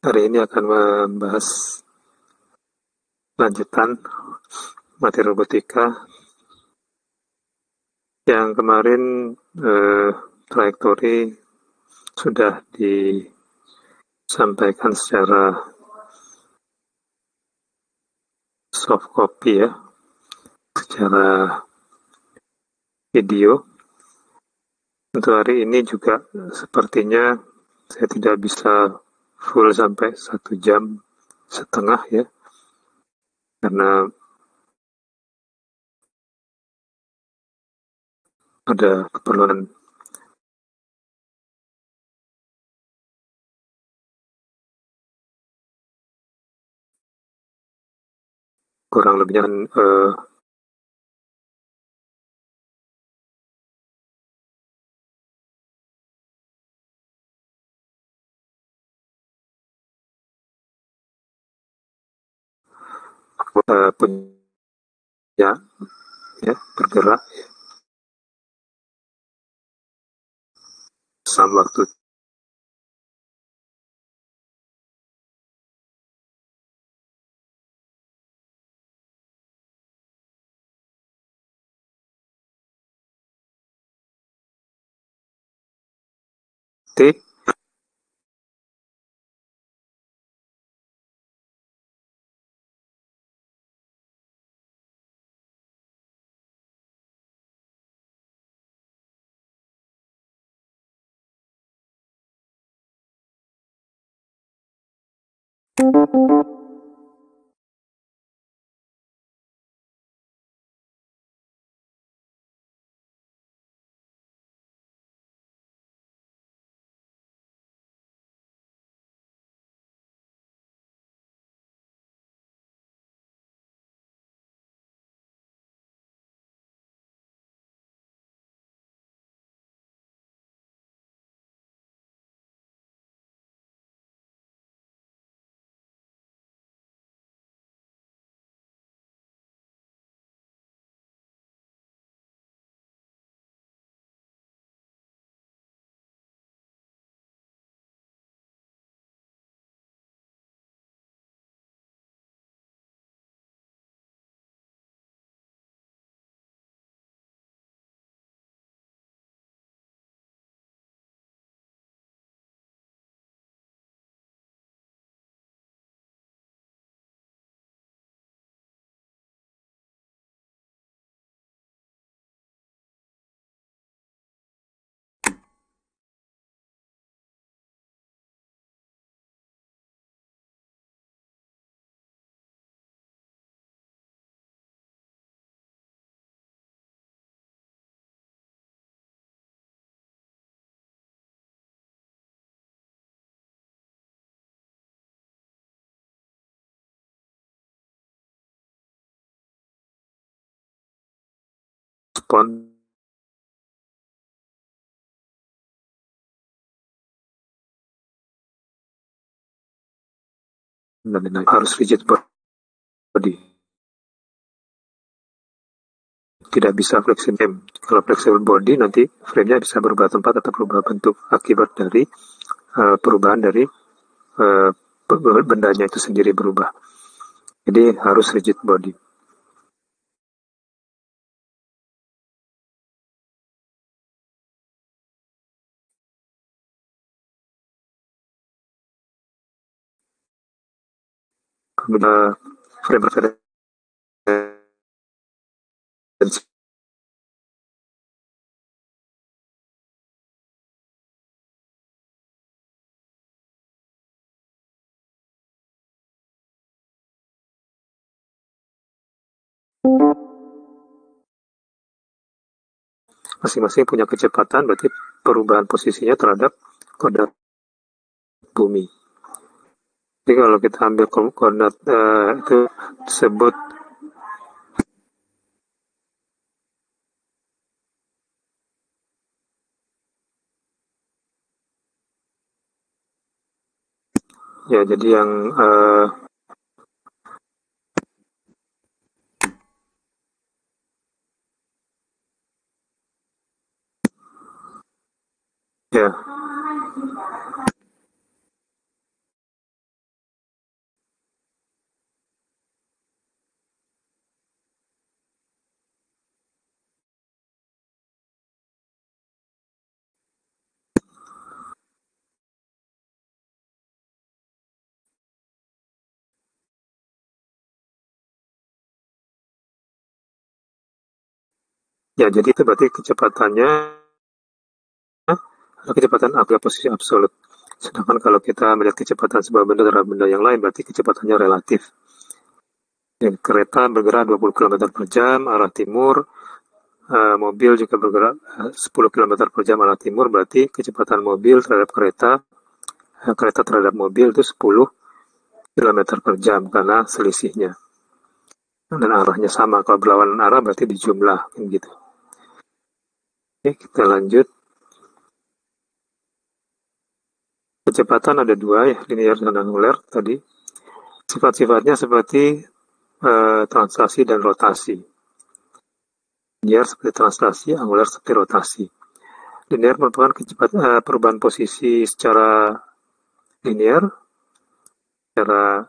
Hari ini akan membahas lanjutan materi robotika yang kemarin trajektori sudah disampaikan secara soft copy ya, secara video. Untuk hari ini juga sepertinya saya tidak bisa full sampai 1,5 jam ya, karena ada keperluan kurang lebihnya punya ya, bergerak sama waktu T. Respon dan lain-lain harus rigid body, tidak bisa fleksibel. Kalau fleksibel body nanti frame-nya bisa berubah tempat atau berubah bentuk akibat dari perubahan dari bendanya itu sendiri berubah. Jadi harus rigid body. Kemudian frame reference masing-masing punya kecepatan, berarti perubahan posisinya terhadap koordinat bumi. Jadi kalau kita ambil koordinat itu disebut ya, jadi yang ya Ya, jadi itu berarti kecepatannya kecepatan adalah posisi absolut. Sedangkan kalau kita melihat kecepatan sebuah benda terhadap benda yang lain, berarti kecepatannya relatif. Ya, kereta bergerak 20 km per jam arah timur, mobil juga bergerak 10 km per jam arah timur, berarti kecepatan mobil terhadap kereta, kereta terhadap mobil itu 10 km per jam karena selisihnya. Dan arahnya sama. Kalau berlawanan arah berarti dijumlah, gitu. Oke, kita lanjut. Kecepatan ada dua ya, linear dan angular tadi. Sifat-sifatnya seperti translasi dan rotasi. Linear seperti translasi, angular seperti rotasi. Linear merupakan perubahan posisi secara linear, secara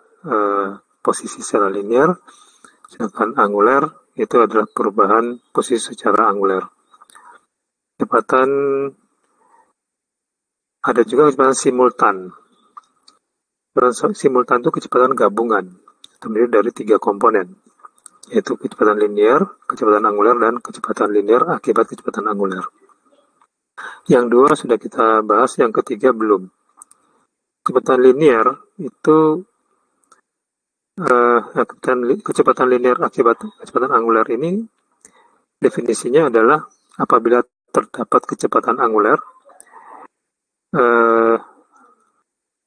posisi secara linear, sedangkan angular itu adalah perubahan posisi secara angular. Kecepatan ada juga kecepatan simultan. Kecepatan simultan itu kecepatan gabungan, terdiri dari 3 komponen, yaitu kecepatan linear, kecepatan angular, dan kecepatan linear akibat kecepatan angular. Yang dua sudah kita bahas, yang ketiga belum. Kecepatan linear itu kecepatan linear akibat kecepatan angular ini definisinya adalah apabila terdapat kecepatan angular,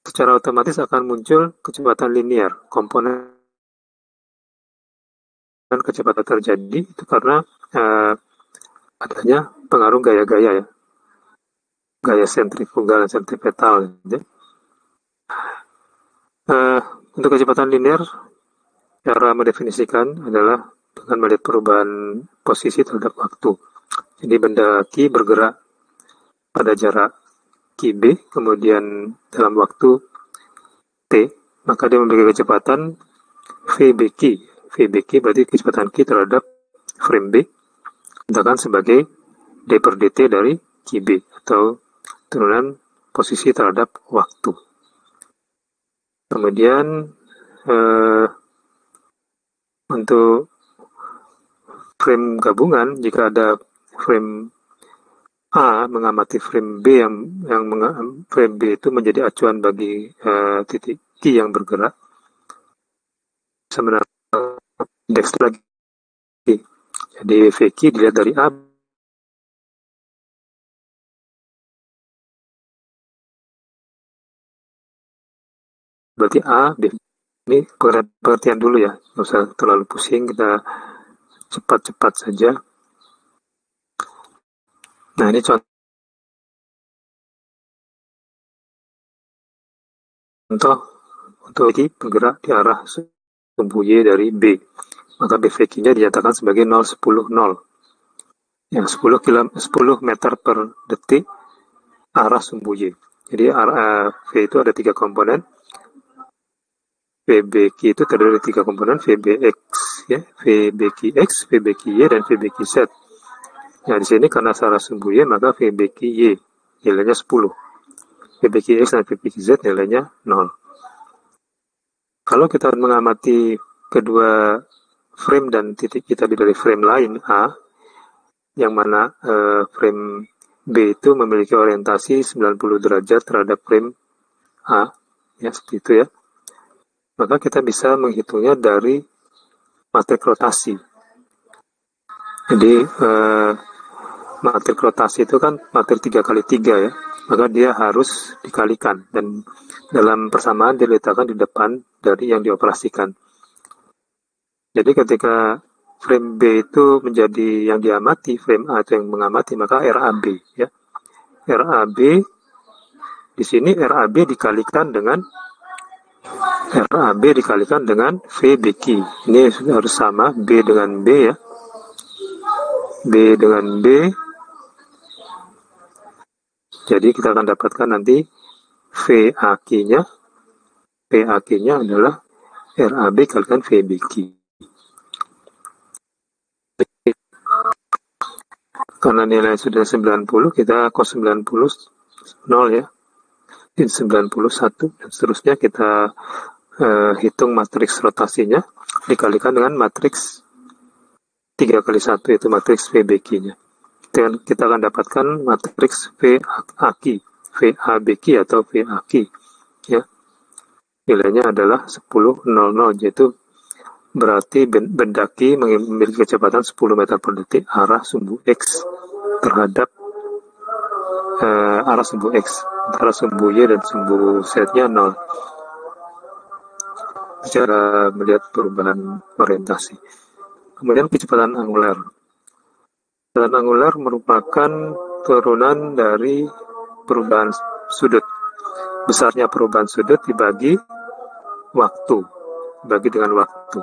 secara otomatis akan muncul kecepatan linear. Komponen kecepatan terjadi itu karena adanya pengaruh gaya-gaya ya, gaya sentrifugal dan sentripetal. Ya. Untuk kecepatan linear, cara mendefinisikan adalah dengan melihat perubahan posisi terhadap waktu. Jadi benda Q bergerak pada jarak QB, kemudian dalam waktu T, maka dia memiliki kecepatan VBQ. VBQ berarti kecepatan Q terhadap frame B, katakan sebagai D per dt dari QB, atau turunan posisi terhadap waktu. Kemudian untuk frame gabungan, jika ada frame A mengamati frame B yang frame B itu menjadi acuan bagi titik Q yang bergerak, sebenarnya indeks lagi. Jadi VQ dilihat dari A, berarti A, B. Ini pengertian dulu ya, nggak usah terlalu pusing, kita cepat-cepat saja. Nah, ini contoh untuk VQ bergerak di arah sumbu Y dari B, maka BVQ-nya dinyatakan sebagai 0, 10, 0. Yang 10 meter per detik arah sumbu Y. Jadi V itu ada 3 komponen. VBQ itu terdiri dari 3 komponen, VBX, ya, VBQX, VBQY, dan VBQZ. Nah, di sini karena arah sumbu Y, maka VBQY nilainya 10. VBQX dan VBQZ nilainya 0. Kalau kita mengamati kedua frame dan titik kita dari frame lain A, yang mana frame B itu memiliki orientasi 90 derajat terhadap frame A, ya, seperti itu ya. Maka kita bisa menghitungnya dari matrik rotasi. Jadi matrik rotasi itu kan matrik 3x3 ya, maka dia harus dikalikan, dan dalam persamaan diletakkan di depan dari yang dioperasikan. Jadi ketika frame B itu menjadi yang diamati, frame A itu yang mengamati, maka RAB ya. RAB di sini RAB dikalikan dengan VBQ. Ini harus sama, B dengan B ya. B dengan B. Jadi kita akan dapatkan nanti VAQ-nya. VAQ-nya adalah RAB kalikan VBQ. Karena nilai sudah 90, kita cos 90 0 ya. 91 dan seterusnya kita hitung matriks rotasinya dikalikan dengan matriks 3 kali 1 itu matriks VBQ-nya. Kita akan dapatkan matriks VABQ atau VAQ. Ya. Nilainya adalah 10,00, yaitu berarti benda Q memiliki kecepatan 10 meter per detik arah sumbu X terhadap arah sumbu X, antara sumbu Y dan sumbu Z-nya 0. Cara melihat perubahan orientasi. Kemudian kecepatan angular. Kecepatan angular merupakan turunan dari perubahan sudut. Besarnya perubahan sudut dibagi dengan waktu,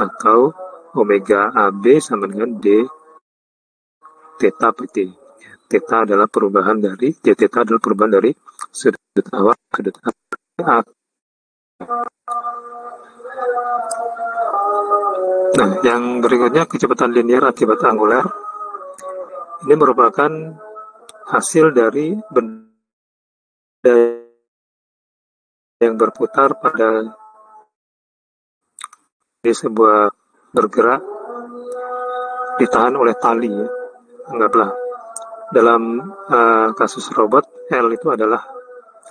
atau omega AB sama dengan D theta PT. Theta adalah perubahan dari D theta adalah perubahan dari sudut awal sudut A. Nah, yang berikutnya kecepatan linear akibat angular. Ini merupakan hasil dari benda yang berputar pada sebuah bergerak ditahan oleh tali, ya. Anggaplah dalam kasus robot, L itu adalah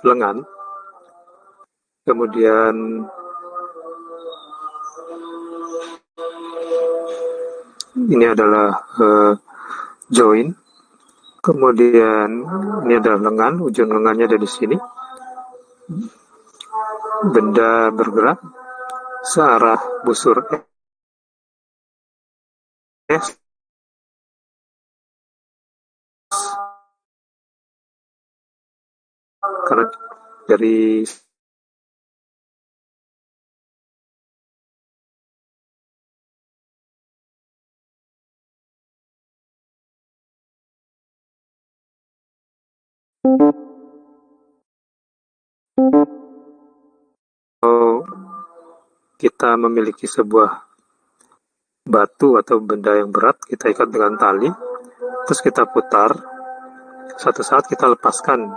lengan, kemudian ini adalah join, kemudian ini adalah lengan, ujung lengannya ada di sini. Benda bergerak searah busur S karena dari kita memiliki sebuah batu atau benda yang berat, kita ikat dengan tali, terus kita putar. Satu saat kita lepaskan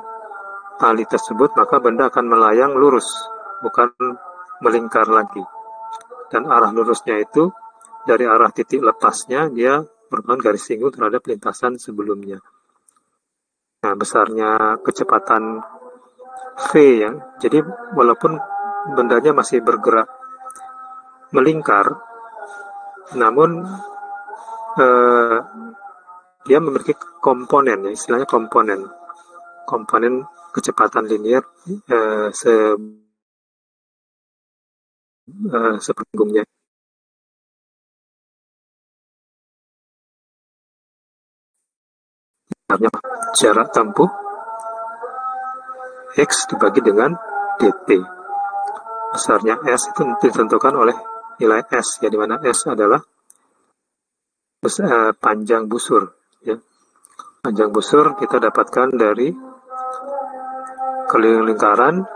tali tersebut, maka benda akan melayang lurus, bukan melingkar lagi. Dan arah lurusnya itu dari arah titik lepasnya, dia merupakan garis singgung terhadap lintasan sebelumnya. Nah, besarnya kecepatan V, ya. Jadi walaupun bendanya masih bergerak melingkar, namun dia memiliki komponen, ya, istilahnya komponen kecepatan linear sepenggungnya. Jarak tempuh X dibagi dengan dt. Besarnya S itu ditentukan oleh nilai S, ya, di mana S adalah panjang busur, ya. Panjang busur kita dapatkan dari keliling lingkaran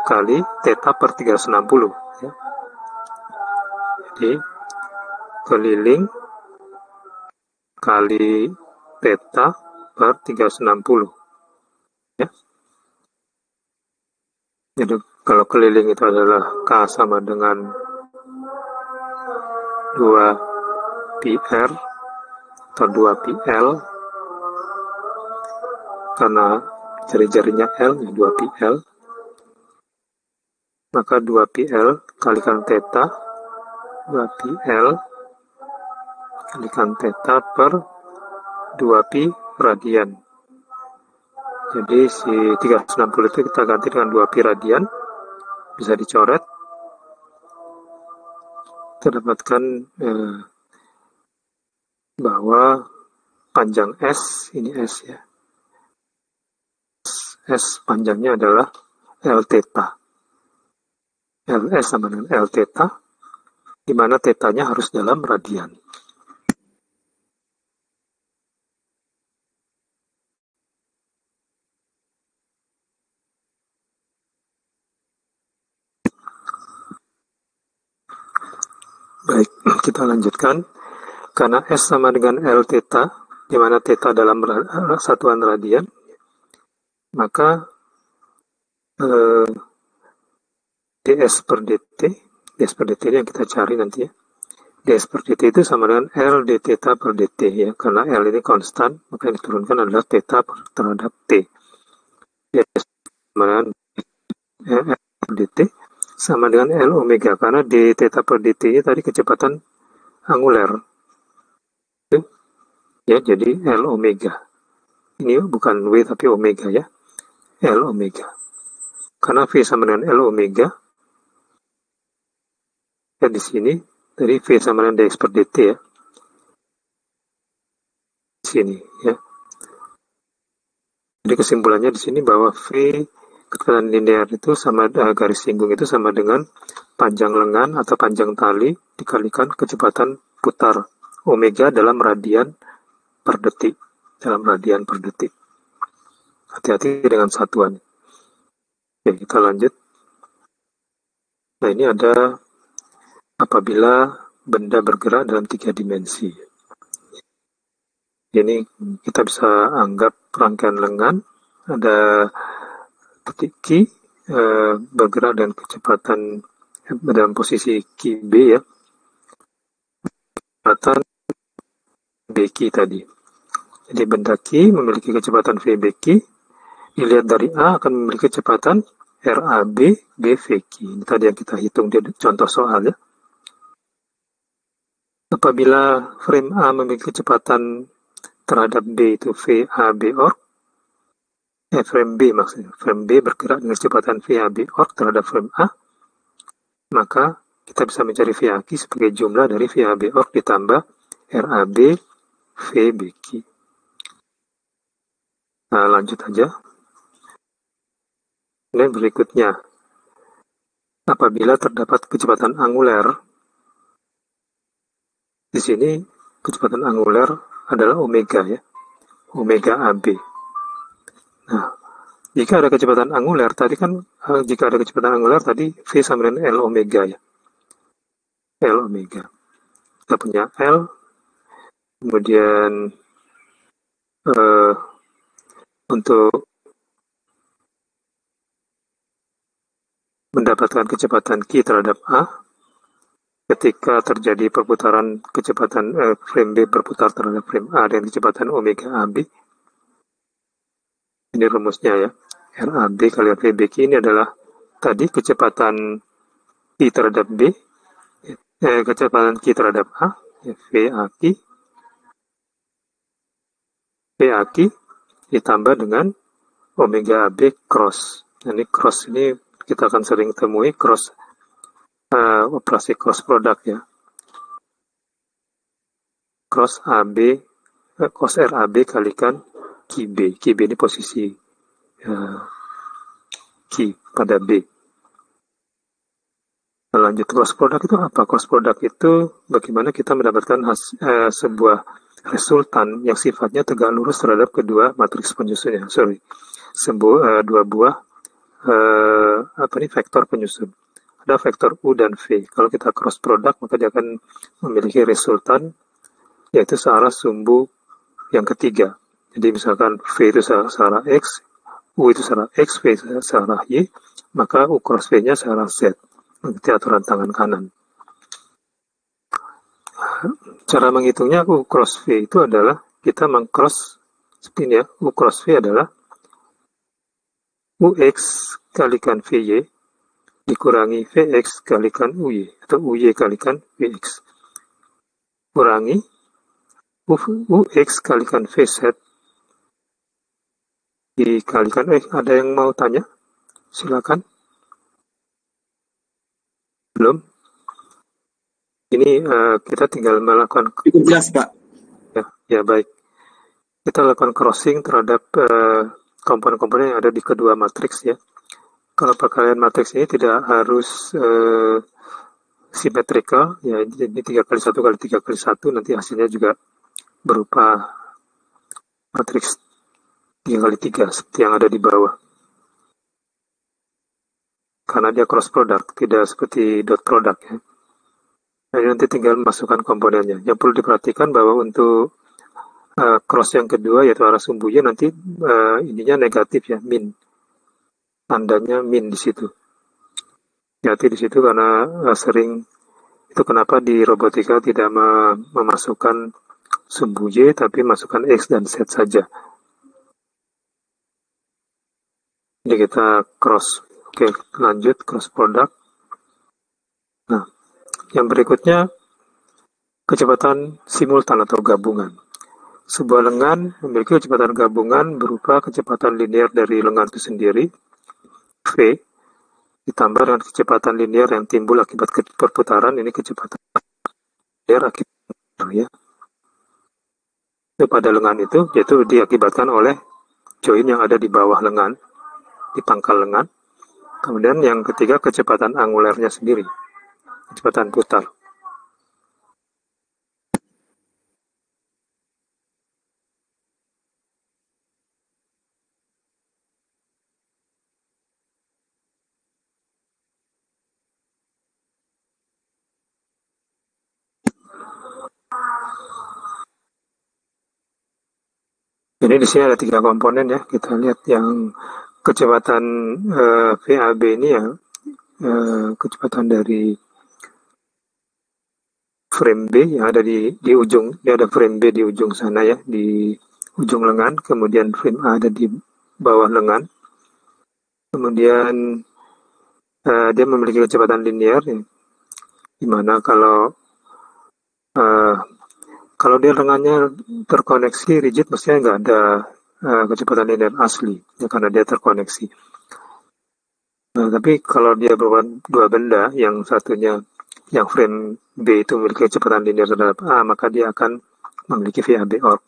kali theta per 360, ya. Jadi keliling kali theta per 360, ya. Jadi kalau keliling itu adalah K sama dengan 2πr atau 2πl, karena jari-jarinya L, 2πl, maka 2πl kalikan theta, 2πl kalikan theta per 2π radian. Jadi si 360 itu kita ganti dengan 2π radian, bisa dicoret. Kita dapatkan bahwa panjang S, ini S, ya. S panjangnya adalah L theta. LS sama dengan L theta, di mana theta-nya harus dalam radian. Baik, kita lanjutkan. Karena S sama dengan L theta, di mana theta dalam satuan radian, maka ds per dt yang kita cari nanti, ya. dx per dt itu sama dengan L d theta per dt ya, karena L ini konstan, maka yang diturunkan adalah theta terhadap t. Dx sama dengan L per dt sama dengan L omega, karena d theta per dt ini tadi kecepatan angular. Ya, jadi L omega. Ini bukan W tapi omega ya. L omega. Karena V sama dengan L omega. Ya, di sini tadi V sama dengan dx per dt ya. Di sini ya. Jadi kesimpulannya di sini bahwa V kecepatan linear itu sama garis singgung itu sama dengan panjang lengan atau panjang tali dikalikan kecepatan putar omega dalam radian per detik. Dalam radian per detik. Hati-hati dengan satuan. Oke, kita lanjut. Nah, ini ada apabila benda bergerak dalam 3 dimensi. Ini kita bisa anggap rangkaian lengan, ada titik Q bergerak dengan kecepatan dalam posisi QB ya, kecepatan BQ tadi. Jadi benda Q memiliki kecepatan VBQ, dilihat dari A akan memiliki kecepatan RAB BVQ. Ini tadi yang kita hitung di contoh soal ya. Apabila frame A memiliki kecepatan terhadap B itu VAB org, frame B maksudnya, frame B bergerak dengan kecepatan VAB org terhadap frame A, maka kita bisa mencari VAQ sebagai jumlah dari VAB org ditambah RAB VBQ. Nah, lanjut aja. Dan berikutnya, apabila terdapat kecepatan angular, di sini kecepatan angular adalah omega ya, omega AB. Nah, jika ada kecepatan angular tadi kan, jika ada kecepatan angular tadi V sama dengan L omega ya, L omega. Kita punya L, kemudian untuk mendapatkan kecepatan Q terhadap A, ketika terjadi perputaran kecepatan frame B berputar terhadap frame A dengan kecepatan omega AB. Ini rumusnya ya. RAB kali VBQ ini adalah tadi kecepatan Q terhadap B, kecepatan Q terhadap A, VAQ, VAQ ditambah dengan omega AB cross. Ini cross ini kita akan sering temui cross operasi cross product ya. Cross AB, cross RAB kalikan QB. QB ini posisi Q pada B. Nah, lanjut cross product itu apa? Cross product itu bagaimana kita mendapatkan sebuah resultan yang sifatnya tegak lurus terhadap kedua matriks penyusunnya. Dua buah vektor penyusun. Ada vektor U dan V. Kalau kita cross product maka dia akan memiliki resultan yaitu searah sumbu yang ketiga. Jadi misalkan V itu searah X, U itu searah X, V searah Y, maka U cross V-nya searah Z. Mengikuti aturan tangan kanan. Cara menghitungnya U cross V itu adalah kita mengcross spin ya. U cross V adalah UX kalikan VY dikurangi VX kalikan UY atau UY kalikan VX kurangi UX kalikan VZ dikalikan ada yang mau tanya? Silakan. Belum? Ini kita tinggal melakukan cukup jelas Pak. Ya baik. Kita lakukan crossing terhadap komponen-komponen yang ada di kedua matriks ya. Kalau perkalian matriks ini tidak harus symmetrical ya, jadi 3 kali 1 kali 3 kali 1 nanti hasilnya juga berupa matriks 3 kali 3 seperti yang ada di bawah. Karena dia cross product, tidak seperti dot product ya. Nah, nanti tinggal masukkan komponennya. Yang perlu diperhatikan bahwa untuk cross yang kedua yaitu arah sumbunya nanti ininya negatif ya, min. Tandanya min di situ. Hati di situ karena sering itu kenapa di robotika tidak memasukkan sumbu Y, tapi masukkan X dan Z saja. Jadi kita cross. Oke, lanjut cross product. Nah, yang berikutnya kecepatan simultan atau gabungan. Sebuah lengan memiliki kecepatan gabungan berupa kecepatan linear dari lengan itu sendiri, V, ditambah dengan kecepatan linear yang timbul akibat perputaran, ini kecepatan linear akibat ya. Itu pada lengan itu, yaitu diakibatkan oleh join yang ada di bawah lengan, di pangkal lengan. Kemudian yang ketiga kecepatan angulernya sendiri, kecepatan putar. Jadi di sini ada 3 komponen ya. Kita lihat yang kecepatan VAB ini ya, kecepatan dari frame B yang ada di ujung, ini ada frame B di ujung sana ya, di ujung lengan, kemudian frame A ada di bawah lengan. Kemudian dia memiliki kecepatan linear ya, dimana kalau dia lengannya terkoneksi rigid, mestinya nggak ada kecepatan linear asli, ya, karena dia terkoneksi. Nah, tapi kalau dia berupa dua benda, yang satunya, yang frame B itu memiliki kecepatan linear terhadap A, maka dia akan memiliki VAB orb,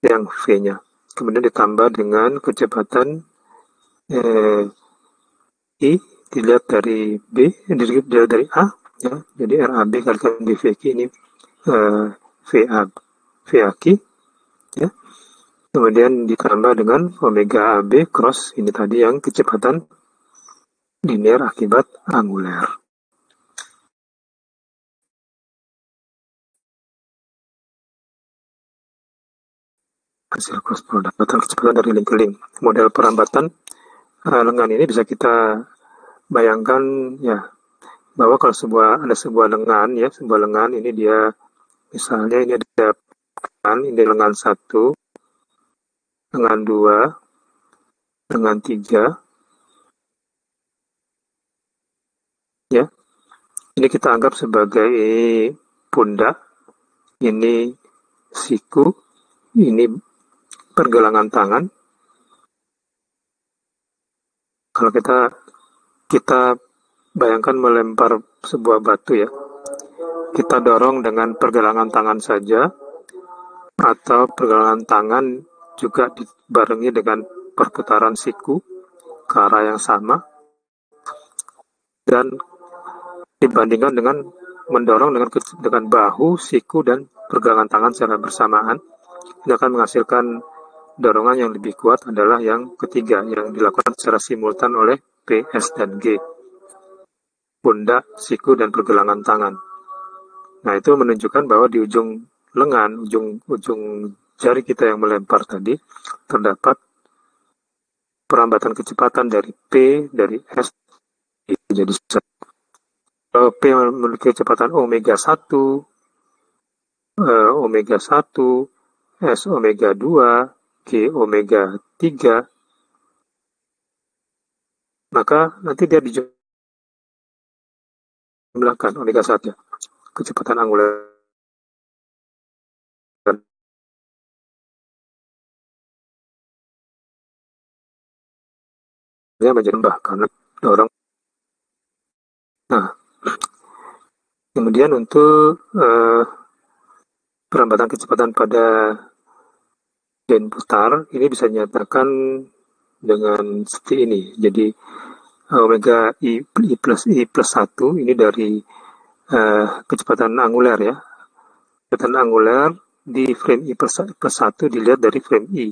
yang V-nya. Kemudian ditambah dengan kecepatan I, dilihat dari B, dilihat dari A, ya, jadi RAB kalikan BVQ ini VAQ, ya. Kemudian ditambah dengan omega AB cross, ini tadi yang kecepatan linear akibat anguler. Hasil cross product atau kecepatan dari link ke link. Model perambatan lengan ini bisa kita bayangkan ya, bahwa kalau ada sebuah lengan ya, sebuah lengan ini dia misalnya ini ada ini lengan 1, lengan 2, lengan 3 ya. Ini kita anggap sebagai pundak, ini siku, ini pergelangan tangan. Kalau kita bayangkan melempar sebuah batu ya, kita dorong dengan pergelangan tangan saja, atau pergelangan tangan juga dibarengi dengan perputaran siku ke arah yang sama, dan dibandingkan dengan mendorong dengan bahu, siku, dan pergelangan tangan secara bersamaan, ini akan menghasilkan dorongan yang lebih kuat adalah yang ketiga, yang dilakukan secara simultan oleh P, S, dan G, pundak, siku, dan pergelangan tangan. Nah, itu menunjukkan bahwa di ujung lengan, ujung jari kita yang melempar tadi, terdapat perambatan kecepatan dari P, dari S, jadi P memiliki kecepatan omega 1, omega 1, S omega 2, G omega 3, maka nanti dia dijumlahkan omega 1, kecepatan angular menjadi tambah karena dorong. Nah, kemudian untuk perambatan kecepatan pada join putar ini bisa dinyatakan dengan seperti ini. Jadi omega I plus 1 ini dari kecepatan anguler ya. Kecepatan anguler di frame I plus 1 dilihat dari frame I.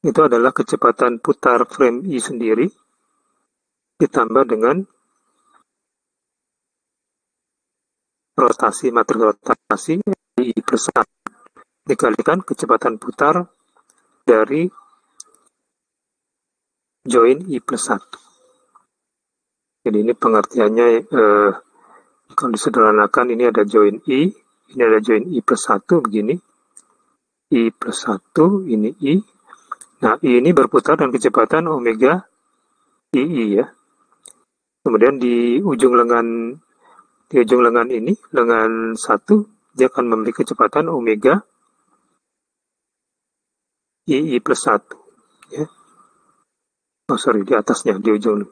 Itu adalah kecepatan putar frame I sendiri ditambah dengan materi rotasi I plus 1 dikalikan kecepatan putar dari join I plus 1. Jadi ini pengertiannya, kalau disederhanakan ini ada join I, ini ada join I plus 1 begini, I plus 1, ini I. Nah, I ini berputar dengan kecepatan omega II ya. Kemudian di ujung lengan ini, lengan 1, dia akan memiliki kecepatan omega II plus 1 ya. Oh sorry, di atasnya, di ujung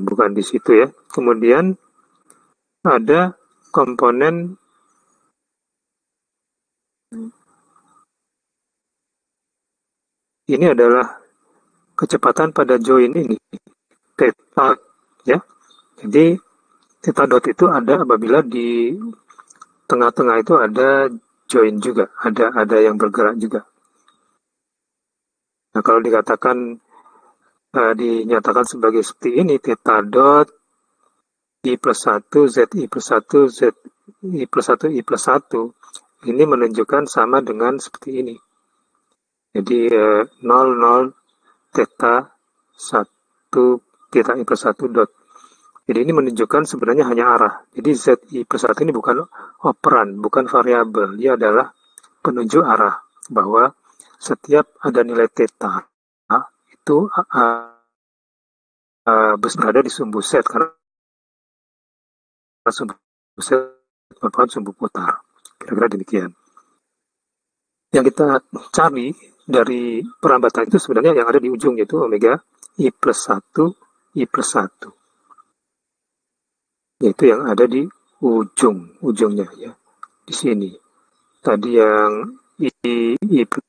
bukan di situ ya. Kemudian ada komponen ini adalah kecepatan pada join ini, theta ya. Jadi theta dot itu ada apabila di tengah-tengah itu ada join juga, ada yang bergerak juga. Nah, kalau dikatakan dinyatakan sebagai seperti ini, theta dot I plus 1, ZI plus 1, ZI plus 1, I plus 1, ini menunjukkan sama dengan seperti ini. Jadi 0, 0, theta 1, theta I plus 1 dot. Jadi ini menunjukkan sebenarnya hanya arah. Jadi ZI plus 1 ini bukan operan, bukan variabel. Dia adalah penunjuk arah. Bahwa setiap ada nilai theta, itu berada di sumbu set. Karena sumbu set merupakan sumbu putar. Kira-kira demikian. Yang kita cari dari perambatan itu sebenarnya yang ada di ujung, yaitu omega I plus 1, I plus 1. Yaitu yang ada di ujungnya ya. Di sini. Tadi yang I plus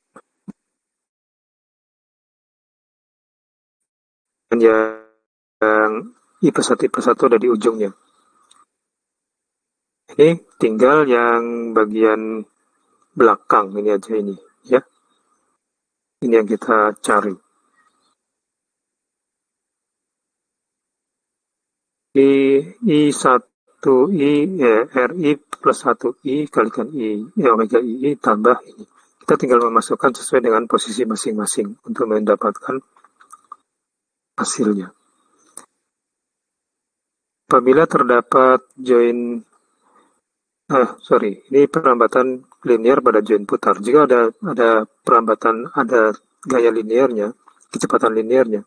yang I plus 1, I plus 1 ada di ujungnya. Ini tinggal yang bagian belakang ini aja ini ya. Ini yang kita cari. I1I RI plus 1I kalikan I omega I tambah ini. Kita tinggal memasukkan sesuai dengan posisi masing-masing untuk mendapatkan hasilnya. Apabila terdapat join ini perambatan linear pada join putar. Jika ada perambatan, ada gaya linearnya, kecepatan linearnya,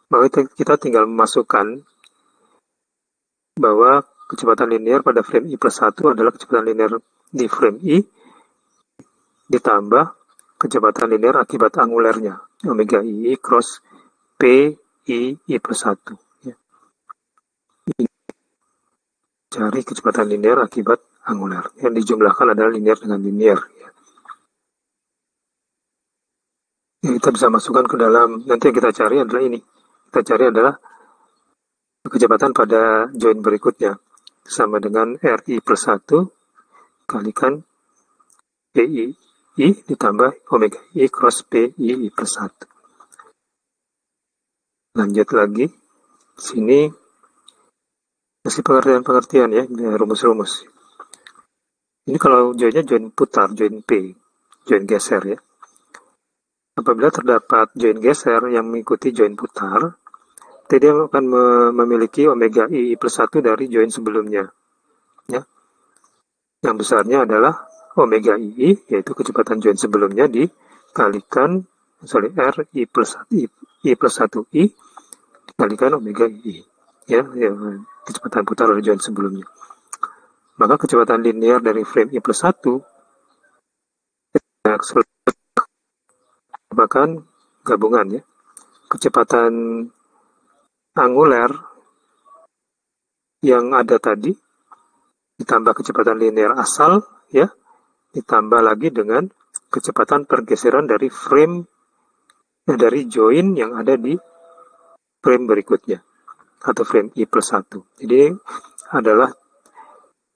maka kita tinggal memasukkan bahwa kecepatan linear pada frame I plus 1 adalah kecepatan linear di frame I ditambah kecepatan linear akibat angulernya, omega I cross P I plus 1. Ya. Cari kecepatan linear akibat anguler. Yang dijumlahkan adalah linear dengan linear. Ya. Yang kita bisa masukkan ke dalam, nanti yang kita cari adalah ini. Kita cari adalah kecepatan pada join berikutnya. Sama dengan RI plus 1 kalikan PI I ditambah omega I cross PI plus 1. Lanjut lagi. Sini masih pengertian-pengertian ya, rumus-rumus. Ini kalau joinnya join putar, join P, join geser ya. Apabila terdapat join geser yang mengikuti join putar, dia akan memiliki omega I plus 1 dari join sebelumnya. Ya. Yang besarnya adalah omega I, yaitu kecepatan join sebelumnya dikalikan R I plus 1 I dikalikan omega I. Ya, kecepatan putar dari join sebelumnya. Maka kecepatan linear dari frame I plus 1 merupakan gabungan ya. Kecepatan anguler yang ada tadi ditambah kecepatan linear asal ya, ditambah lagi dengan kecepatan pergeseran dari frame dari join yang ada di frame berikutnya atau frame I plus 1. Jadi adalah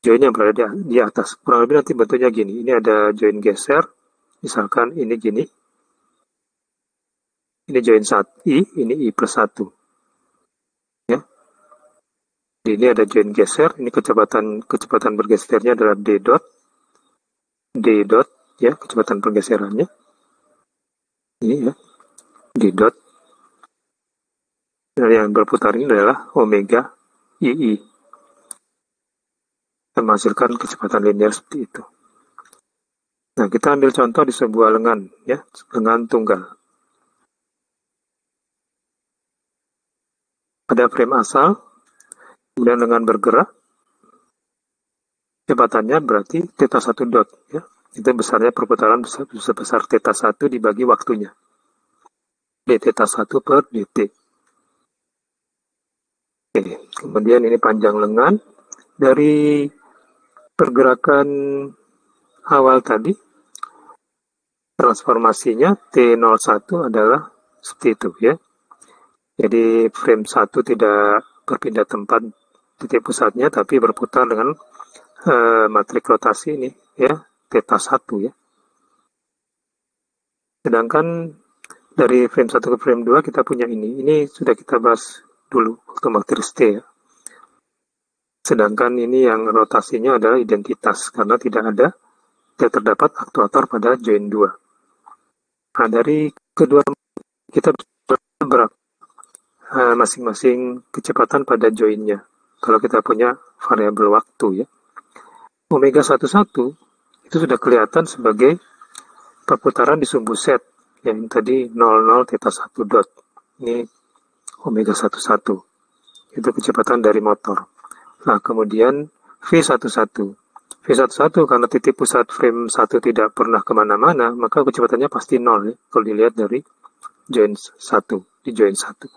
join yang berada di atas. Kurang lebih nanti bentuknya gini. Ini ada join geser. Misalkan ini gini. Ini join 1 I, ini I plus 1. Ya. Ini ada join geser. Ini kecepatan bergesernya adalah D dot. D dot ya, kecepatan pergeserannya. Ini ya. D dot. Dan yang berputar ini adalah omega II. Dan menghasilkan kecepatan linear seperti itu. Nah, kita ambil contoh di sebuah lengan, ya, lengan tunggal. Ada frame asal, kemudian lengan bergerak, kecepatannya berarti theta 1 dot, ya. Itu besarnya perputaran sebesar theta 1 dibagi waktunya. D theta 1 per dt. Oke, kemudian ini panjang lengan. Dari pergerakan awal tadi, transformasinya T01 adalah seperti itu, ya. Jadi frame 1 tidak berpindah tempat titik pusatnya, tapi berputar dengan matrik rotasi ini, ya, theta 1, ya. Sedangkan dari frame 1 ke frame 2 kita punya ini sudah kita bahas dulu waktu matris T, ya. Sedangkan ini yang rotasinya adalah identitas, karena tidak terdapat aktuator pada join 2. Nah, dari kedua kita berapa masing-masing kecepatan pada joinnya. Kalau kita punya variabel waktu, ya. Omega 11 itu sudah kelihatan sebagai perputaran di sumbu set yang tadi 00 theta 1 dot. Ini omega 11. Itu kecepatan dari motor. Nah, kemudian V11. V11 karena titik pusat frame 1 tidak pernah kemana-mana, maka kecepatannya pasti 0, ya, kalau dilihat dari join 1, di join 1.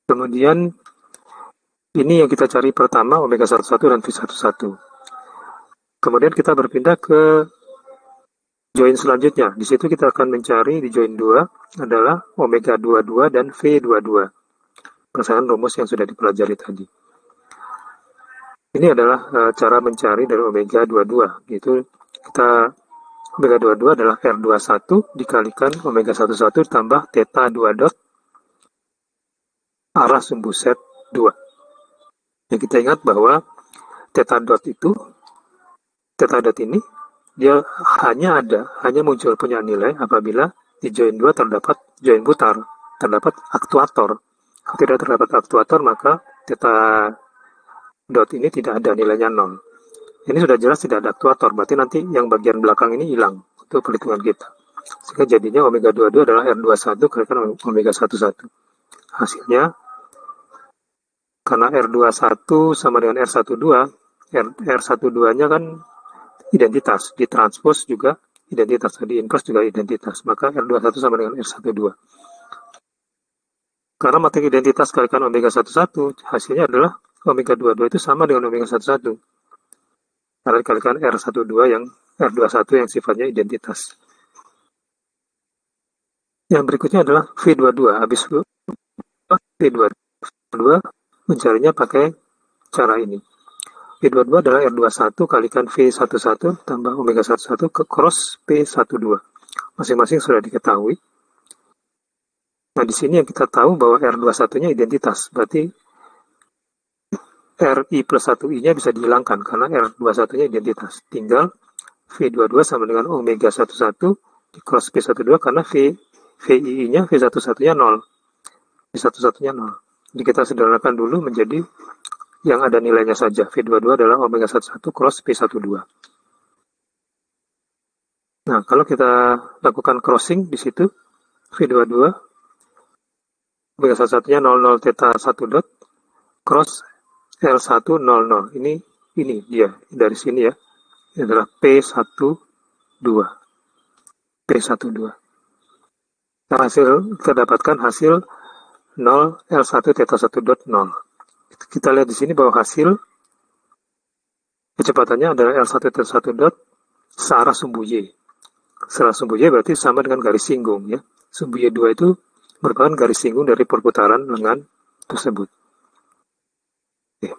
Kemudian ini yang kita cari pertama, omega 11 dan V11. Kemudian kita berpindah ke join selanjutnya. Di situ kita akan mencari di join 2 adalah omega 22 dan V22. Berdasarkan rumus yang sudah dipelajari tadi. Ini adalah cara mencari dari omega 22. Itu kita omega 22 adalah R21 dikalikan omega 11 tambah theta 2 dot arah sumbu set 2. Ya, kita ingat bahwa theta dot ini dia hanya muncul punya nilai apabila di join 2 terdapat join putar, terdapat aktuator. Kalau tidak terdapat aktuator, maka theta dot ini tidak ada nilainya 0. Ini sudah jelas tidak ada aktuator, berarti nanti yang bagian belakang ini hilang untuk perhitungan kita. Sehingga jadinya omega 22 adalah R21 kalikan omega 11. Hasilnya karena R21 sama dengan R12, R12-nya kan identitas, di transpose juga identitas, di inverse juga identitas, maka R21 sama dengan R12. Karena matrik identitas kalikan omega 11, hasilnya adalah omega 22 itu sama dengan omega 11. Karena dikalikan R12 yang R21 yang sifatnya identitas. Yang berikutnya adalah V22. Habis V22 mencarinya pakai cara ini. V22 adalah R21 kalikan V11 tambah omega 11 ke cross P12. Masing-masing sudah diketahui. Nah, di sini yang kita tahu bahwa R21-nya identitas. Berarti RI plus 1I-nya bisa dihilangkan karena R21-nya identitas. Tinggal V22 sama dengan omega 11 di cross P12 karena VII-nya V11-nya 0. V11-nya 0. Jadi kita sederhanakan dulu menjadi yang ada nilainya saja. V22 adalah omega 11 cross P12. Nah, kalau kita lakukan crossing di situ, V22, omega 11-nya 00 theta 1 dot, cross L100. Ini dia, dari sini, ya. Ini adalah P12. P12. Nah, kita dapatkan hasil 0 L1 theta 1 dot 0. Kita lihat di sini bahwa hasil kecepatannya adalah L1 theta 1 dot searah sumbu Y. Searah sumbu Y berarti sama dengan garis singgung, ya. Sumbu Y2 itu merupakan garis singgung dari perputaran lengan tersebut. Oke.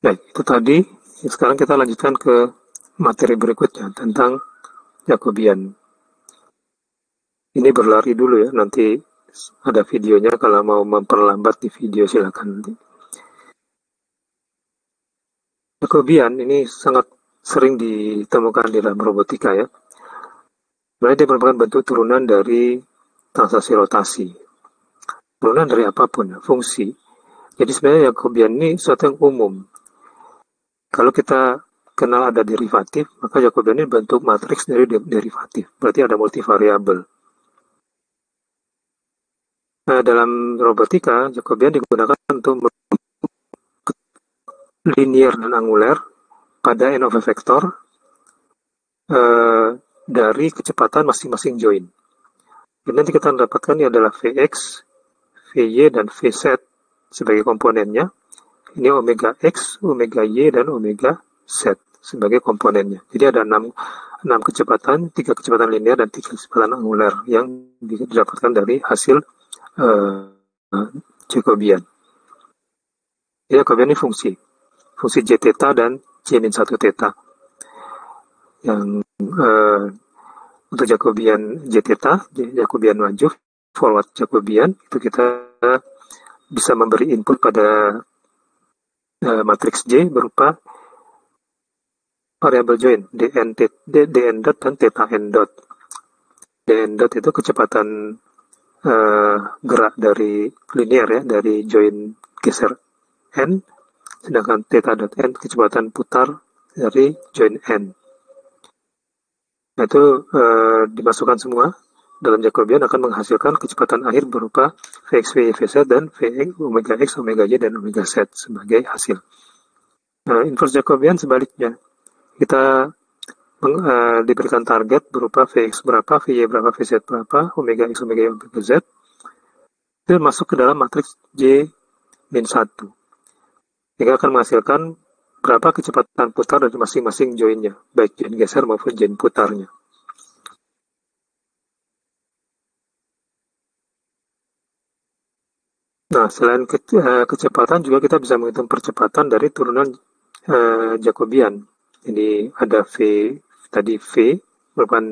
Baik, itu tadi. Sekarang kita lanjutkan ke materi berikutnya tentang Jacobian. Ini berlari dulu, ya, nanti ada videonya, kalau mau memperlambat di video silakan nanti. Jacobian ini sangat sering ditemukan di dalam robotika, ya. Sebenarnya dia merupakan bentuk turunan dari transaksi rotasi, turunan dari apapun, fungsi. Jadi sebenarnya Jacobian ini sesuatu yang umum. Kalau kita kenal ada derivatif, maka Jacobian ini bentuk matriks dari derivatif. Berarti ada multivariabel. Nah, dalam robotika, Jacobian digunakan untuk linear dan angular pada n of a vector dari kecepatan masing-masing join. Jadi nanti kita mendapatkan ini adalah Vx, Vy, dan Vz sebagai komponennya. Ini omega X, omega Y, dan omega Z sebagai komponennya. Jadi ada 6 kecepatan, 3 kecepatan linear, dan 3 kecepatan angular yang didapatkan dari hasil Jacobian. Jadi Jacobian ini fungsi J theta dan J-1 theta. Yang untuk Jacobian J theta, Jacobian maju, forward Jacobian, itu kita bisa memberi input pada matriks J berupa variabel join dn dot dan theta n dot. Dn dot itu kecepatan gerak dari linear ya, dari join geser n, sedangkan theta dot n kecepatan putar dari join n. Nah, itu dimasukkan semua dalam Jacobian akan menghasilkan kecepatan akhir berupa Vx, Vy, Vz, dan Vx, omega X, omega Y, dan omega Z sebagai hasil. Nah, inverse Jacobian sebaliknya. Kita diberikan target berupa Vx berapa, Vy berapa, Vz berapa, omega X, omega Y, omega Z. Itu masuk ke dalam matriks J-1. Sehingga akan menghasilkan berapa kecepatan putar dari masing-masing joinnya, baik join geser maupun join putarnya. Nah, selain kecepatan juga kita bisa menghitung percepatan dari turunan Jacobian. Jadi ada V, tadi V merupakan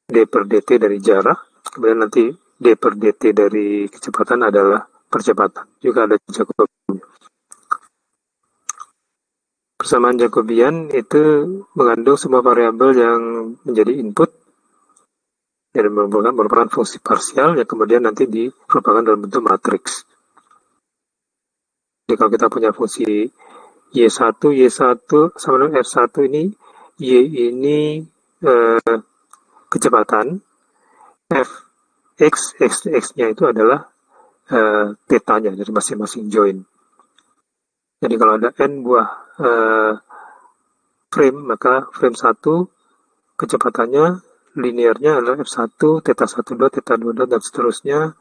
D per dt dari jarak, kemudian nanti D per dt dari kecepatan adalah percepatan. Juga ada Jacobian. Persamaan Jacobian itu mengandung semua variabel yang menjadi input dan merupakan fungsi parsial yang kemudian nanti dirupakan dalam bentuk matriks. Jadi kalau kita punya fungsi Y1 sama dengan F1 ini, Y ini kecepatan, X-nya itu adalah theta-nya dari masing-masing join. Jadi kalau ada n buah frame, maka frame 1 kecepatannya linearnya adalah F1, theta 1 dot, theta 2 dot, dan seterusnya,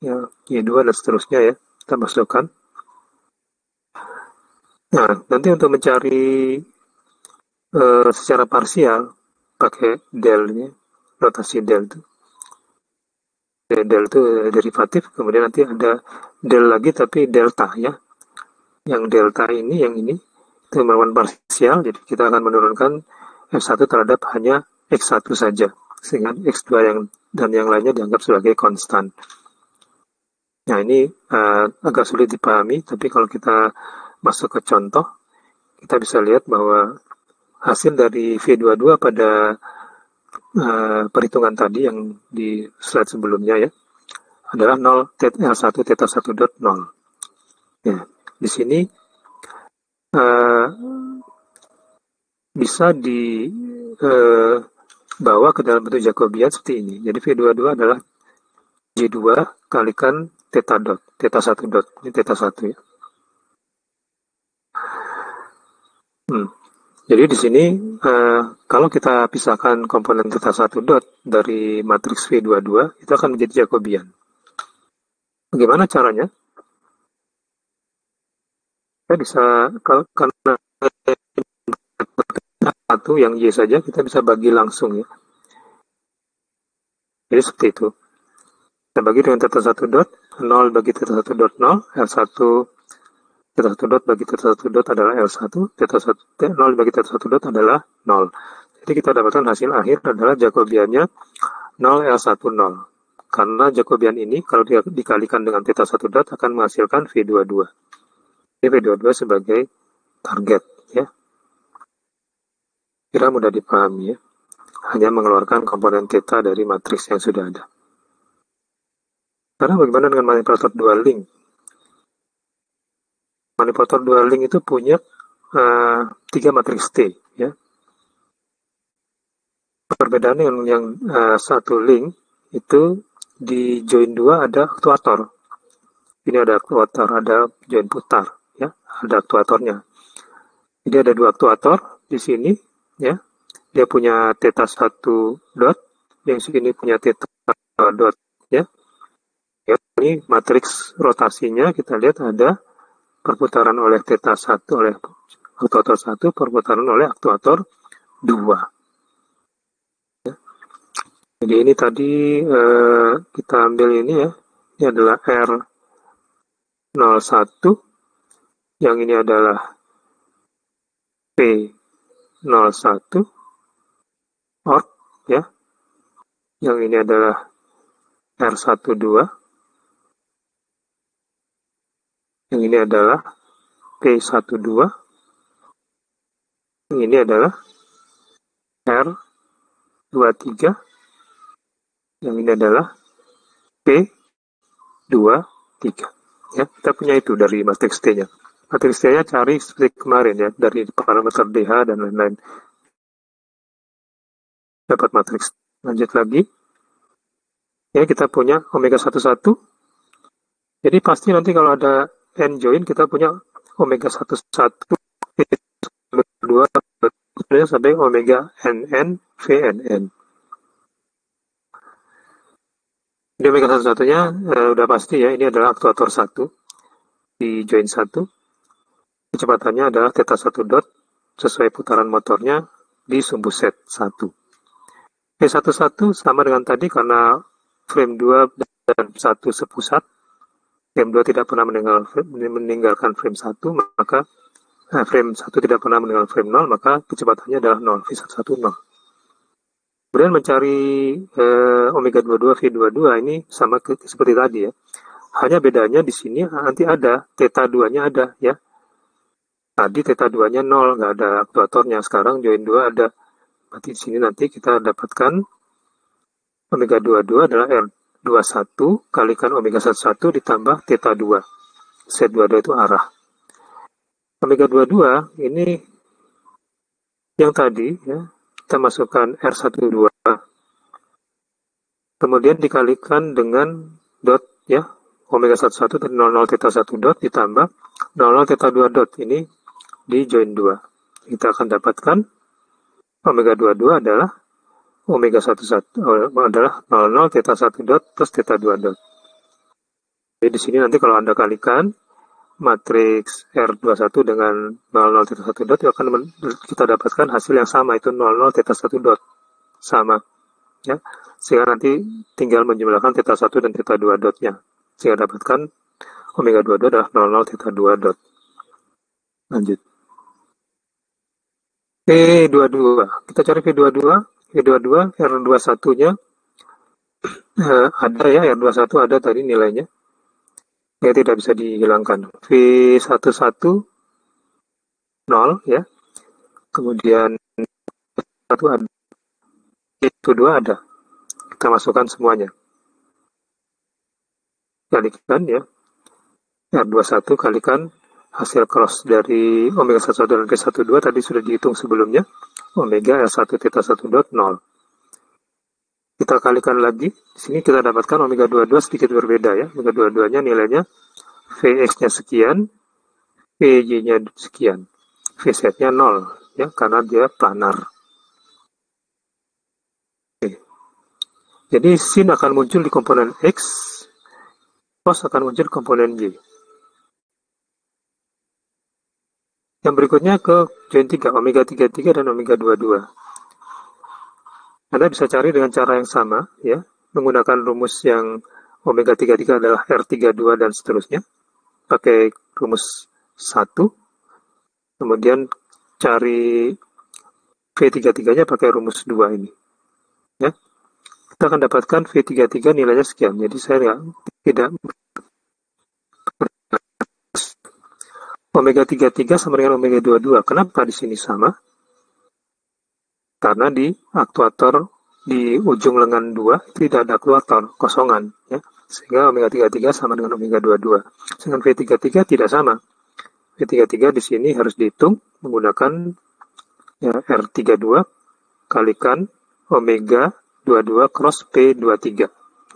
ya, Y2 dan seterusnya ya, kita masukkan. Nah, nanti untuk mencari secara parsial, pakai del-nya, rotasi del itu. Del itu derivatif, kemudian nanti ada del lagi tapi delta ya. Yang delta ini, yang ini, itu merupakan parsial, jadi kita akan menurunkan F1 terhadap hanya X1 saja, sehingga X2 dan yang lainnya dianggap sebagai konstan. Nah, ini agak sulit dipahami, tapi kalau kita masuk ke contoh, kita bisa lihat bahwa hasil dari V22 pada perhitungan tadi yang di slide sebelumnya ya, adalah 0, L1, theta 1 dot 0. Ya, di sini bisa dibawa ke dalam bentuk Jacobian seperti ini. Jadi V22 adalah J2 kalikan theta dot, theta 1 dot, ini theta 1 ya. Jadi di sini kalau kita pisahkan komponen theta 1 dot dari matriks V22, itu akan menjadi Jacobian. Bagaimana caranya? Kita bisa, karena satu yang Y saja, kita bisa bagi langsung ya. Jadi seperti itu. Kita bagi dengan theta 1 dot, 0 bagi theta 1 dot 0, L1 theta 1 dot bagi theta 1 dot adalah L1, theta 1, 0 bagi theta 1 dot adalah 0. Jadi kita dapatkan hasil akhir adalah Jacobiannya 0, L1, 0. Karena Jacobian ini kalau dikalikan dengan theta 1 dot akan menghasilkan V22. Ini V22 sebagai target ya. Kira mudah dipahami ya. hanya mengeluarkan komponen theta dari matriks yang sudah ada. Sekarang bagaimana dengan manipulator dual link? Manipulator dual link itu punya 3 matriks T, ya. Perbedaan yang satu link itu di join 2 ada aktuator. Ini ada aktuator, ada join putar, ya, ada aktuatornya. Jadi ada 2 aktuator di sini, ya. Dia punya theta 1 dot, yang sini punya theta dot, ya. Ya, ini matriks rotasinya kita lihat ada perputaran oleh theta 1 oleh aktuator 1, perputaran oleh aktuator 2. Ya. Jadi ini tadi kita ambil ini, ya. Ini adalah R01, yang ini adalah P01 OR, ya. Yang ini adalah R12, yang ini adalah P12, yang ini adalah R23, yang ini adalah P23. Ya, kita punya itu dari matriks T-nya. Matriks T-nya cari seperti kemarin, ya, dari parameter DH dan lain-lain. Dapat matriks. Lanjut lagi. Ya, kita punya omega 11. Jadi pasti nanti kalau ada N join, kita punya omega 11, 2, sampai omega NN, VNN. Di omega 11-nya udah pasti, ya, ini adalah aktuator 1 di join 1. Kecepatannya adalah theta 1 dot sesuai putaran motornya di sumbu set 1. P11 sama dengan tadi karena frame 2 dan 1 sepusat. Frame 2 tidak pernah meninggalkan frame 1, maka frame 1 tidak pernah meninggalkan frame 0, maka kecepatannya adalah 0, V11 0. Kemudian mencari omega 22 V22 ini sama seperti tadi, ya. Hanya bedanya di sini nanti ada theta 2-nya ada, ya. Tadi theta 2-nya 0, nggak ada aktuatornya. Sekarang join 2 ada. Berarti di sini nanti kita dapatkan omega 22 adalah R21 kalikan omega 11 ditambah theta 2. Set 22 itu arah. Omega 22 ini yang tadi, ya, kita masukkan R12. Kemudian dikalikan dengan dot, ya. Omega 11 dari 00 theta 1 dot ditambah 00 theta 2 dot. Ini di join 2. Kita akan dapatkan omega 22 adalah omega 11 adalah 00 theta 1 dot plus theta 2 dot. Jadi di sini nanti kalau Anda kalikan matriks R21 dengan 00 theta 1 dot, akan kita dapatkan hasil yang sama, itu 00 theta 1 dot. Sama, ya. Sehingga nanti tinggal menjumlahkan theta 1 dan theta 2 dotnya. Sehingga dapatkan omega 22 adalah 00 theta 2 dot. Lanjut. P22. Kita cari P22. P22 R21-nya ada, ya, R21 ada tadi nilainya. Ya, tidak bisa dihilangkan. V11 0, ya. Kemudian 1 ada. V22 ada. Kita masukkan semuanya. Kalikan, ya. R21 kalikan hasil cross dari omega 11 dan P12 tadi sudah dihitung sebelumnya. Omega R1 theta 1 dot 0. Kita kalikan lagi. Di sini kita dapatkan omega 22 sedikit berbeda, ya. Omega 22-nya nilainya Vx-nya sekian, Vy-nya sekian. Vz-nya 0, ya, karena dia planar. Oke. Jadi sin akan muncul di komponen X, cos akan muncul di komponen Y. Yang berikutnya ke join 3, omega 33 dan omega 22. Anda bisa cari dengan cara yang sama, ya, menggunakan rumus yang omega 33 adalah R32 dan seterusnya. Pakai rumus 1. Kemudian cari V33-nya pakai rumus 2 ini. Ya. Kita akan dapatkan V33 nilainya sekian. Jadi saya tidak omega 33 sama dengan omega 22. Kenapa di sini sama? Karena di aktuator di ujung lengan 2 tidak ada aktuator, kosongan. Ya. Sehingga omega 33 sama dengan omega 22. Sedangkan V33 tidak sama. V33 di sini harus dihitung menggunakan ya, R32 kalikan omega 22 cross P23.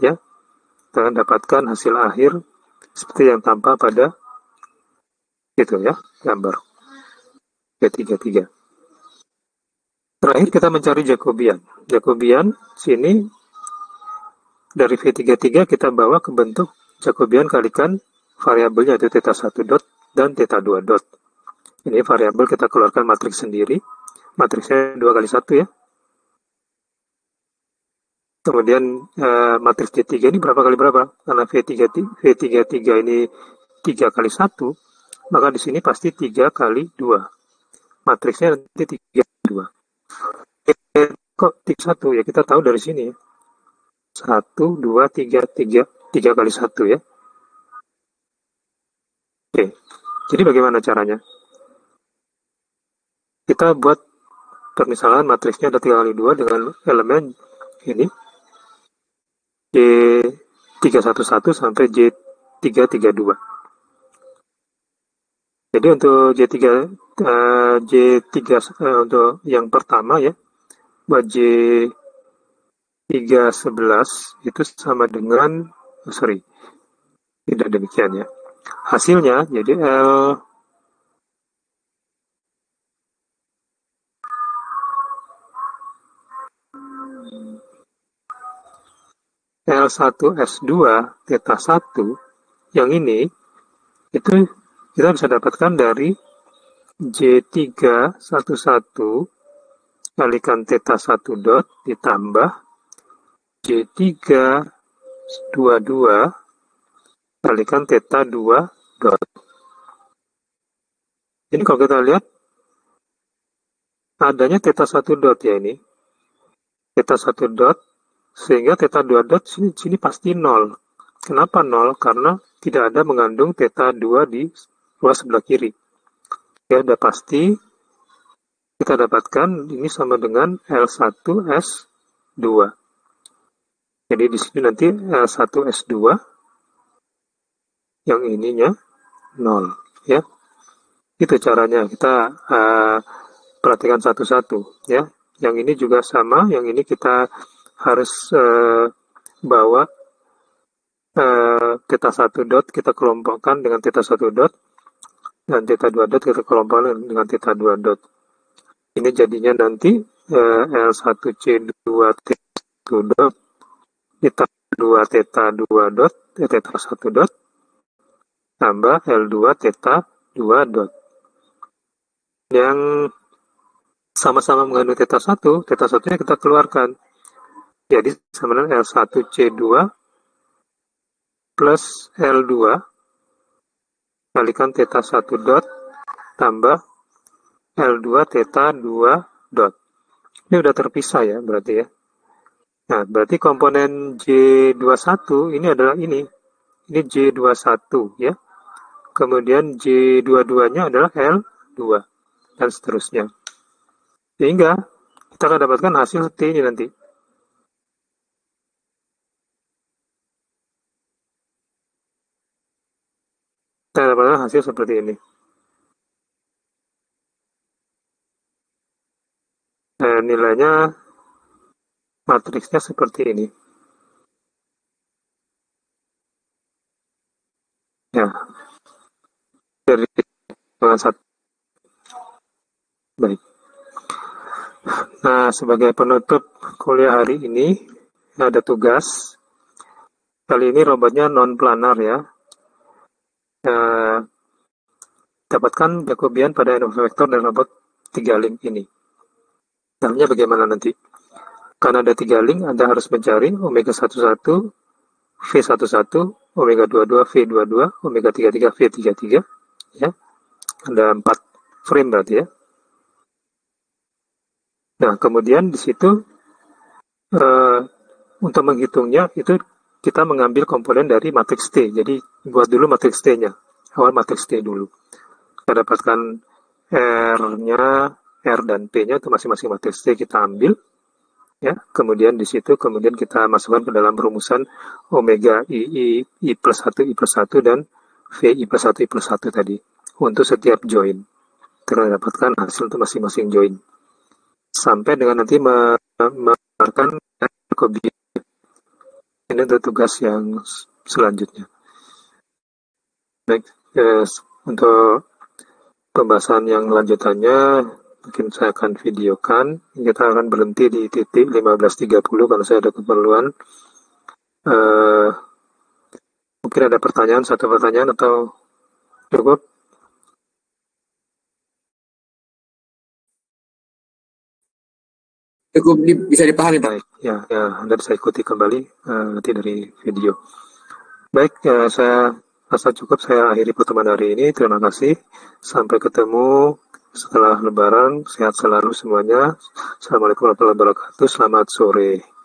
Ya. Kita akan dapatkan hasil akhir seperti yang tampak pada itu ya, gambar V33. Terakhir kita mencari Jacobian. Jacobian sini dari V33 kita bawa ke bentuk Jacobian kalikan variabelnya yaitu theta 1 dot dan theta 2 dot. Ini variabel kita keluarkan matriks sendiri. Matriksnya 2 kali 1 ya. Kemudian matriks D3 ini berapa kali berapa? Karena V33 ini 3 kali 1, maka di sini pasti 3 kali 2. Matriksnya nanti 3 kali 2. Kok 1 ya, kita tahu dari sini ya. 1, 2, 3 kali 1 ya. Oke, jadi bagaimana caranya? Kita buat permisalan matriksnya ada 3 kali 2 dengan elemen ini J311 sampai J332. Jadi untuk untuk yang pertama ya, buat J311 itu sama dengan, tidak demikian ya. Hasilnya jadi L1S2 theta 1 yang ini itu kita bisa dapatkan dari J311 kalikan theta 1 dot ditambah J322 kalikan theta 2 dot. Jadi kalau kita lihat adanya theta 1 dot ya ini. Theta 1 dot sehingga theta 2 dot sini pasti 0. Kenapa 0? Karena tidak ada mengandung theta 2 di ruas sebelah kiri. Ya, sudah pasti kita dapatkan ini sama dengan L1S2. Jadi di sini nanti L1S2 yang ininya 0 ya. Itu caranya, kita perhatikan satu-satu ya. Yang ini juga sama, yang ini kita harus bawa theta 1 dot kita kelompokkan dengan theta 1 dot dan theta 2 dot kita kelompokkan dengan theta 2 dot. Ini jadinya nanti L1C2 theta 1 dot ditambah 2 theta 2 dot theta 1 dot tambah L2 theta 2 dot. Yang sama-sama mengandung theta 1, theta 1-nya kita keluarkan. Jadi sama dengan L1C2 plus L2 kalikan theta 1 dot tambah L2 theta 2 dot. Ini udah terpisah ya berarti ya. Nah, berarti komponen J21 ini adalah ini. Ini J21 ya. Kemudian J22-nya adalah L2 dan seterusnya. Sehingga kita akan dapatkan hasil seperti ini nanti. Kita dapatkan hasil seperti ini. Nilainya matriksnya seperti ini. Ya. Dari satu. Baik. Nah, sebagai penutup kuliah hari ini ada tugas. Kali ini robotnya non planar ya. Dapatkan Jacobian pada n vektor dan robot 3 link ini. Caranya bagaimana nanti? Karena ada 3 link, Anda harus mencari omega 11, V11, omega 22, V22, omega 33, V33. Ya. Ada 4 frame berarti ya. Nah, kemudian di situ untuk menghitungnya itu kita mengambil komponen dari matriks T. Jadi buat dulu matriks T-nya. Awal matriks T dulu. Kita dapatkan R-nya R dan P-nya itu masing-masing matriks T kita ambil, ya. Kemudian di situ kita masukkan ke dalam rumusan omega I plus 1 dan V I plus 1 tadi untuk setiap join. Kita dapatkan hasil untuk masing-masing join. Sampai dengan nanti mengeluarkan Jacobian. Ini untuk tugas yang selanjutnya. Baik, untuk pembahasan yang lanjutannya mungkin saya akan videokan. Kita akan berhenti di titik 15.30 kalau saya ada keperluan. Mungkin ada pertanyaan, satu pertanyaan atau cukup? Cukup bisa dipahami, Pak. Baik, ya, Anda bisa ikuti kembali nanti dari video. Baik, saya rasa cukup, saya akhiri pertemuan hari ini. Terima kasih. Sampai ketemu setelah Lebaran. Sehat selalu semuanya. Assalamualaikum warahmatullahi wabarakatuh. Selamat sore.